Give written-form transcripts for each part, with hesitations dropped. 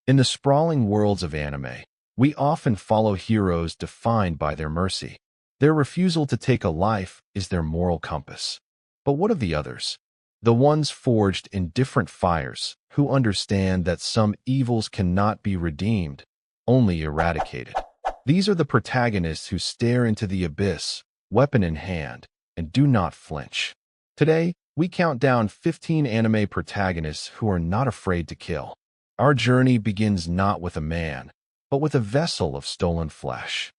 In the sprawling worlds of anime, we often follow heroes defined by their mercy. Their refusal to take a life is their moral compass. But what of the others? The ones forged in different fires, who understand that some evils cannot be redeemed, only eradicated. These are the protagonists who stare into the abyss, weapon in hand, and do not flinch. Today, we count down 15 anime protagonists who are not afraid to kill. Our journey begins not with a man, but with a vessel of stolen flesh.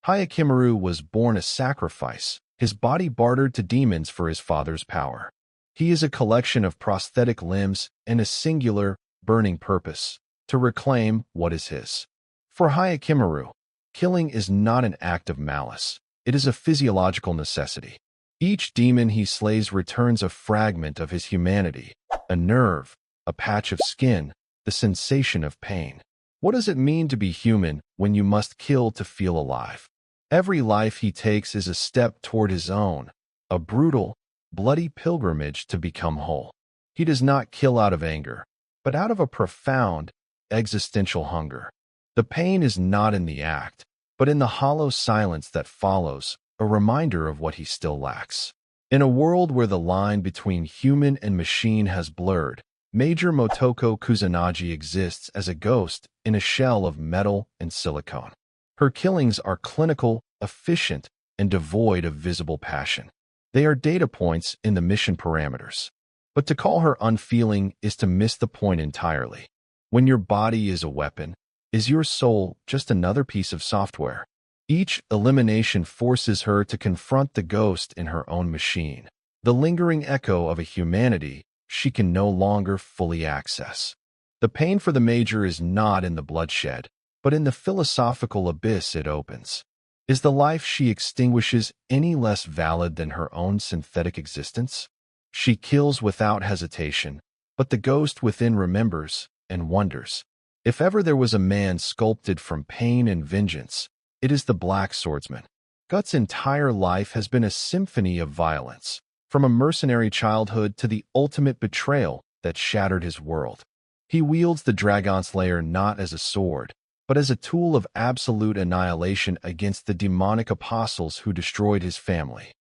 Hyakkimaru was born a sacrifice, his body bartered to demons for his father's power. He is a collection of prosthetic limbs and a singular, burning purpose, to reclaim what is his. For Hyakkimaru, killing is not an act of malice, it is a physiological necessity. Each demon he slays returns a fragment of his humanity, a nerve, a patch of skin, the sensation of pain. What does it mean to be human when you must kill to feel alive? Every life he takes is a step toward his own, a brutal, bloody pilgrimage to become whole. He does not kill out of anger, but out of a profound, existential hunger. The pain is not in the act, but in the hollow silence that follows, a reminder of what he still lacks. In a world where the line between human and machine has blurred, Major Motoko Kusanagi exists as a ghost in a shell of metal and silicone. Her killings are clinical, efficient, and devoid of visible passion. They are data points in the mission parameters. But to call her unfeeling is to miss the point entirely. When your body is a weapon, is your soul just another piece of software? Each elimination forces her to confront the ghost in her own machine, the lingering echo of a humanity she can no longer fully access. The pain for the Major is not in the bloodshed, but in the philosophical abyss it opens. Is the life she extinguishes any less valid than her own synthetic existence? She kills without hesitation, but the ghost within remembers and wonders. If ever there was a man sculpted from pain and vengeance, it is the Black Swordsman. Guts' entire life has been a symphony of violence, from a mercenary childhood to the ultimate betrayal that shattered his world. He wields the Dragon Slayer not as a sword, but as a tool of absolute annihilation against the demonic apostles who destroyed his family.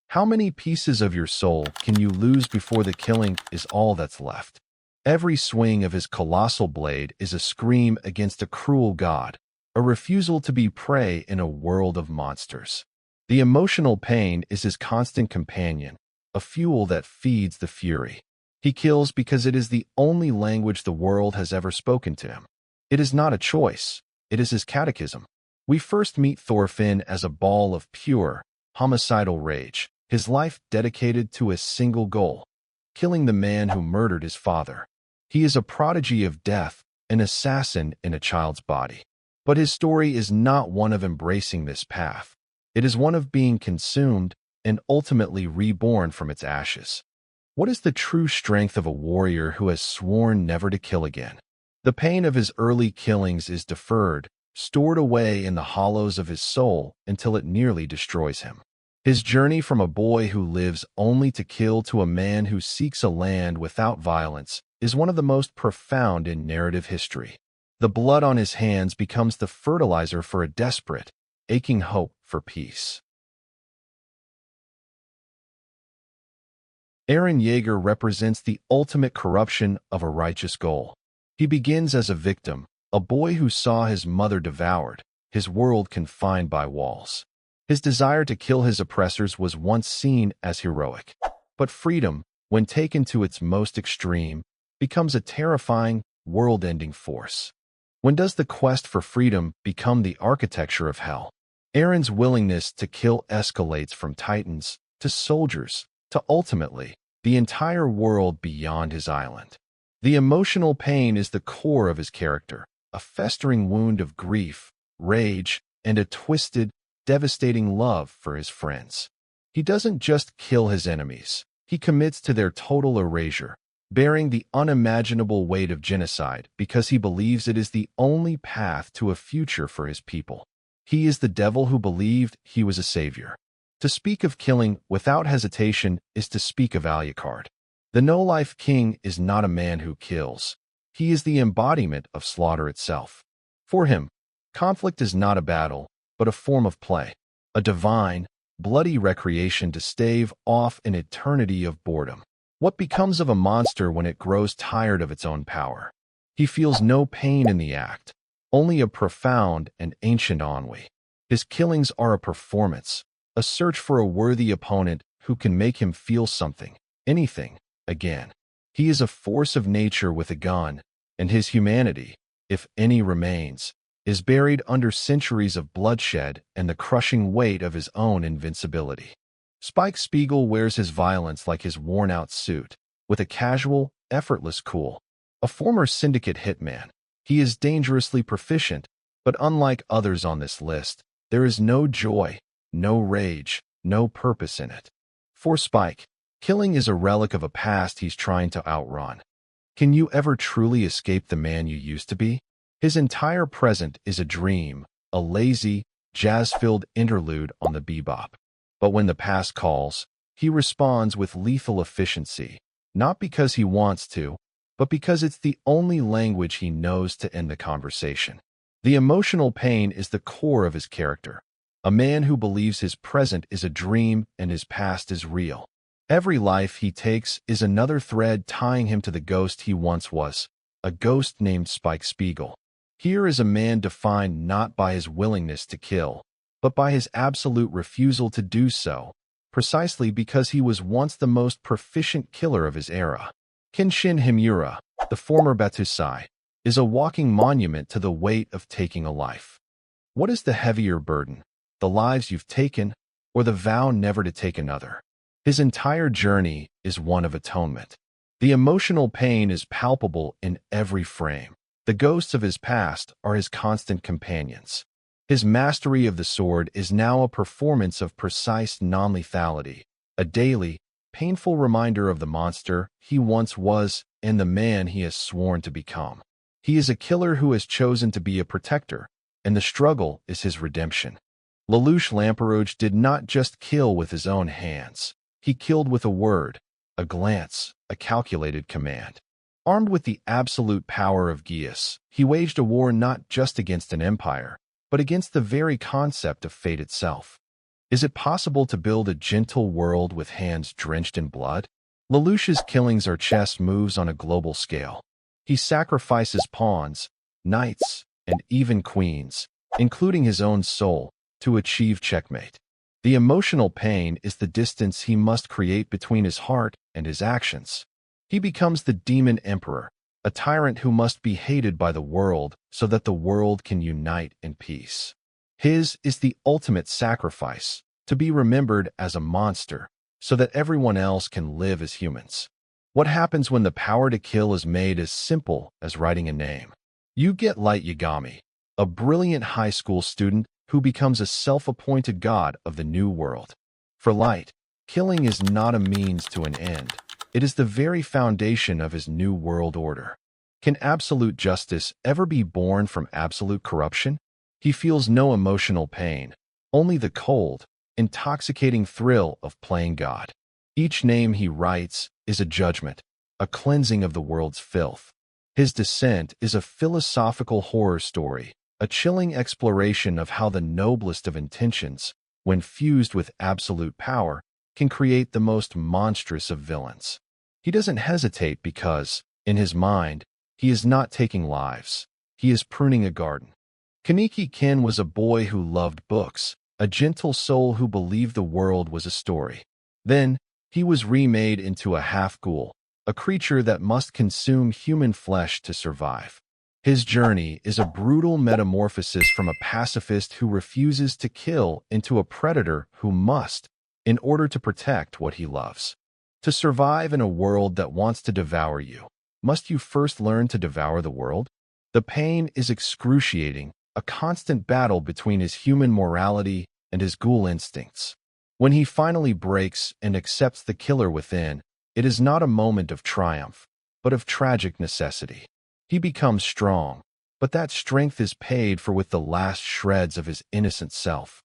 How many pieces of your soul can you lose before the killing is all that's left? Every swing of his colossal blade is a scream against a cruel god, a refusal to be prey in a world of monsters. The emotional pain is his constant companion, a fuel that feeds the fury. He kills because it is the only language the world has ever spoken to him. It is not a choice, it is his catechism. We first meet Thorfinn as a ball of pure, homicidal rage, his life dedicated to a single goal: killing the man who murdered his father. He is a prodigy of death, an assassin in a child's body. But his story is not one of embracing this path. It is one of being consumed and ultimately reborn from its ashes. What is the true strength of a warrior who has sworn never to kill again? The pain of his early killings is deferred, stored away in the hollows of his soul until it nearly destroys him. His journey from a boy who lives only to kill to a man who seeks a land without violence is one of the most profound in narrative history. The blood on his hands becomes the fertilizer for a desperate, aching hope for peace. Eren Yeager represents the ultimate corruption of a righteous goal. He begins as a victim, a boy who saw his mother devoured, his world confined by walls. His desire to kill his oppressors was once seen as heroic. But freedom, when taken to its most extreme, becomes a terrifying, world-ending force. When does the quest for freedom become the architecture of hell? Eren's willingness to kill escalates from titans to soldiers to ultimately the entire world beyond his island. The emotional pain is the core of his character, a festering wound of grief, rage, and a twisted, devastating love for his friends. He doesn't just kill his enemies, he commits to their total erasure, bearing the unimaginable weight of genocide because he believes it is the only path to a future for his people. He is the devil who believed he was a savior. To speak of killing without hesitation is to speak of Alucard. The no-life king is not a man who kills. He is the embodiment of slaughter itself. For him, conflict is not a battle, but a form of play, a divine, bloody recreation to stave off an eternity of boredom. What becomes of a monster when it grows tired of its own power? He feels no pain in the act, only a profound and ancient ennui. His killings are a performance, a search for a worthy opponent who can make him feel something, anything, again. He is a force of nature with a gun, and his humanity, if any remains, is buried under centuries of bloodshed and the crushing weight of his own invincibility. Spiegel wears his violence like his worn-out suit, with a casual, effortless cool. A former syndicate hitman, he is dangerously proficient, but unlike others on this list, there is no joy, no rage, no purpose in it. For Spike, killing is a relic of a past he's trying to outrun. Can you ever truly escape the man you used to be? His entire present is a dream, a lazy, jazz-filled interlude on the Bebop. But when the past calls, he responds with lethal efficiency, not because he wants to, but because it's the only language he knows to end the conversation. The emotional pain is the core of his character, a man who believes his present is a dream and his past is real. Every life he takes is another thread tying him to the ghost he once was, a ghost named Spiegel. Here is a man defined not by his willingness to kill, but by his absolute refusal to do so, precisely because he was once the most proficient killer of his era. Kenshin Himura, the former Batusai, is a walking monument to the weight of taking a life. What is the heavier burden, the lives you've taken, or the vow never to take another? His entire journey is one of atonement. The emotional pain is palpable in every frame. The ghosts of his past are his constant companions. His mastery of the sword is now a performance of precise non-lethality, a daily, painful reminder of the monster he once was and the man he has sworn to become. He is a killer who has chosen to be a protector, and the struggle is his redemption. Lelouch did not just kill with his own hands. He killed with a word, a glance, a calculated command. Armed with the absolute power of Geass, he waged a war not just against an empire, but against the very concept of fate itself. Is it possible to build a gentle world with hands drenched in blood? Lelouch's killings are chess moves on a global scale. He sacrifices pawns, knights, and even queens, including his own soul, to achieve checkmate. The emotional pain is the distance he must create between his heart and his actions. He becomes the demon emperor, a tyrant who must be hated by the world so that the world can unite in peace. His is the ultimate sacrifice, to be remembered as a monster, so that everyone else can live as humans. What happens when the power to kill is made as simple as writing a name? You get Light Yagami, a brilliant high school student who becomes a self-appointed god of the new world. For Light, killing is not a means to an end. It is the very foundation of his new world order. Can absolute justice ever be born from absolute corruption? He feels no emotional pain, only the cold, intoxicating thrill of playing God. Each name he writes is a judgment, a cleansing of the world's filth. His descent is a philosophical horror story, a chilling exploration of how the noblest of intentions, when fused with absolute power, can create the most monstrous of villains. He doesn't hesitate because, in his mind, he is not taking lives. He is pruning a garden. Kaneki was a boy who loved books, a gentle soul who believed the world was a story. Then, he was remade into a half-ghoul, a creature that must consume human flesh to survive. His journey is a brutal metamorphosis from a pacifist who refuses to kill into a predator who must, in order to protect what he loves. To survive in a world that wants to devour you, must you first learn to devour the world? The pain is excruciating, a constant battle between his human morality and his ghoul instincts. When he finally breaks and accepts the killer within, it is not a moment of triumph, but of tragic necessity. He becomes strong, but that strength is paid for with the last shreds of his innocent self.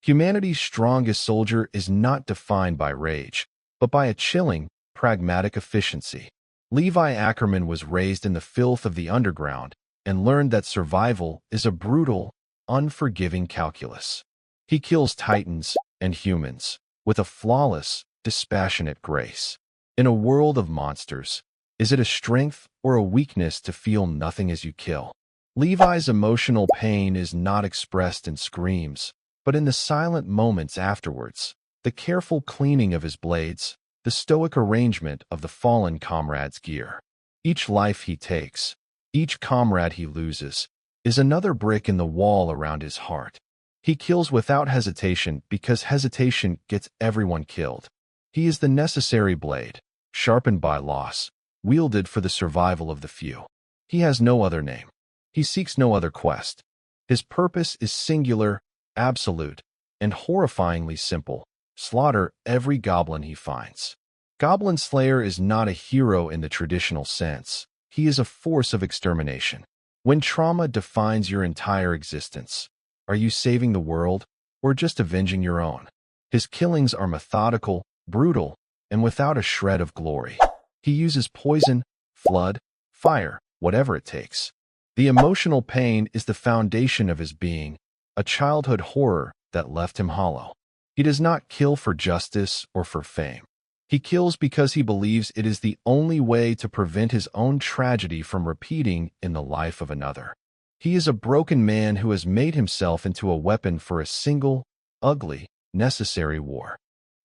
Humanity's strongest soldier is not defined by rage, but by a chilling, pragmatic efficiency. Levi Ackerman was raised in the filth of the underground and learned that survival is a brutal, unforgiving calculus. He kills titans and humans with a flawless, dispassionate grace. In a world of monsters, is it a strength or a weakness to feel nothing as you kill? Levi's emotional pain is not expressed in screams, but in the silent moments afterwards, the careful cleaning of his blades, the stoic arrangement of the fallen comrade's gear. Each life he takes, each comrade he loses, is another brick in the wall around his heart. He kills without hesitation because hesitation gets everyone killed. He is the necessary blade, sharpened by loss, wielded for the survival of the few. He has no other name. He seeks no other quest. His purpose is singular, absolute, and horrifyingly simple: slaughter every goblin he finds. Goblin Slayer is not a hero in the traditional sense. He is a force of extermination. When trauma defines your entire existence, are you saving the world or just avenging your own? His killings are methodical, brutal, and without a shred of glory. He uses poison, flood, fire, whatever it takes. The emotional pain is the foundation of his being, a childhood horror that left him hollow. He does not kill for justice or for fame. He kills because he believes it is the only way to prevent his own tragedy from repeating in the life of another. He is a broken man who has made himself into a weapon for a single, ugly, necessary war.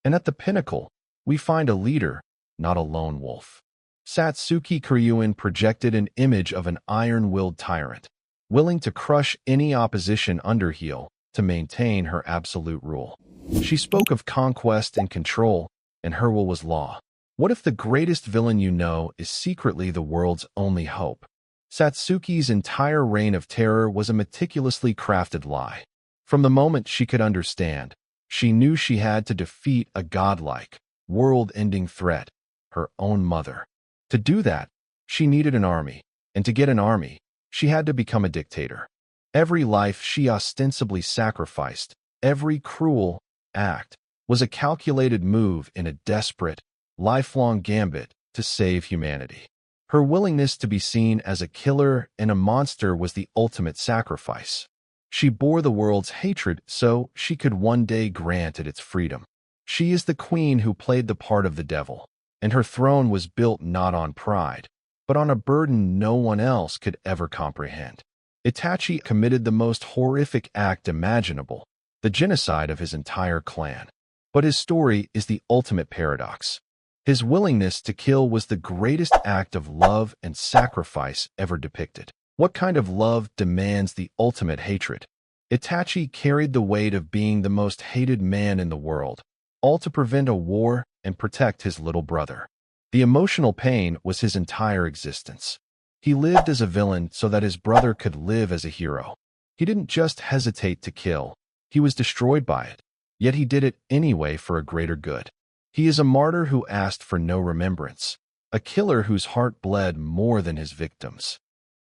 And at the pinnacle, we find a leader, not a lone wolf. Satsuki Kiryuin projected an image of an iron-willed tyrant, willing to crush any opposition underheel to maintain her absolute rule. She spoke of conquest and control, and her will was law. What if the greatest villain you know is secretly the world's only hope? Satsuki's entire reign of terror was a meticulously crafted lie. From the moment she could understand, she knew she had to defeat a godlike, world-ending threat, her own mother. To do that, she needed an army, and to get an army, she had to become a dictator. Every life she ostensibly sacrificed, every cruel act, was a calculated move in a desperate, lifelong gambit to save humanity. Her willingness to be seen as a killer and a monster was the ultimate sacrifice. She bore the world's hatred so she could one day grant it its freedom. She is the queen who played the part of the devil, and her throne was built not on pride, but on a burden no one else could ever comprehend. Itachi committed the most horrific act imaginable, the genocide of his entire clan. But his story is the ultimate paradox. His willingness to kill was the greatest act of love and sacrifice ever depicted. What kind of love demands the ultimate hatred? Itachi carried the weight of being the most hated man in the world, all to prevent a war and protect his little brother. The emotional pain was his entire existence. He lived as a villain so that his brother could live as a hero. He didn't just hesitate to kill, he was destroyed by it. Yet he did it anyway for a greater good. He is a martyr who asked for no remembrance, a killer whose heart bled more than his victims.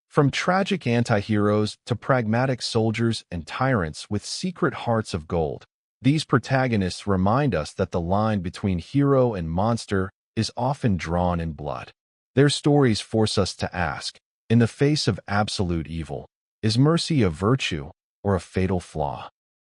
From tragic anti-heroes to pragmatic soldiers and tyrants with secret hearts of gold, these protagonists remind us that the line between hero and monster is often drawn in blood. Their stories force us to ask, in the face of absolute evil, is mercy a virtue or a fatal flaw?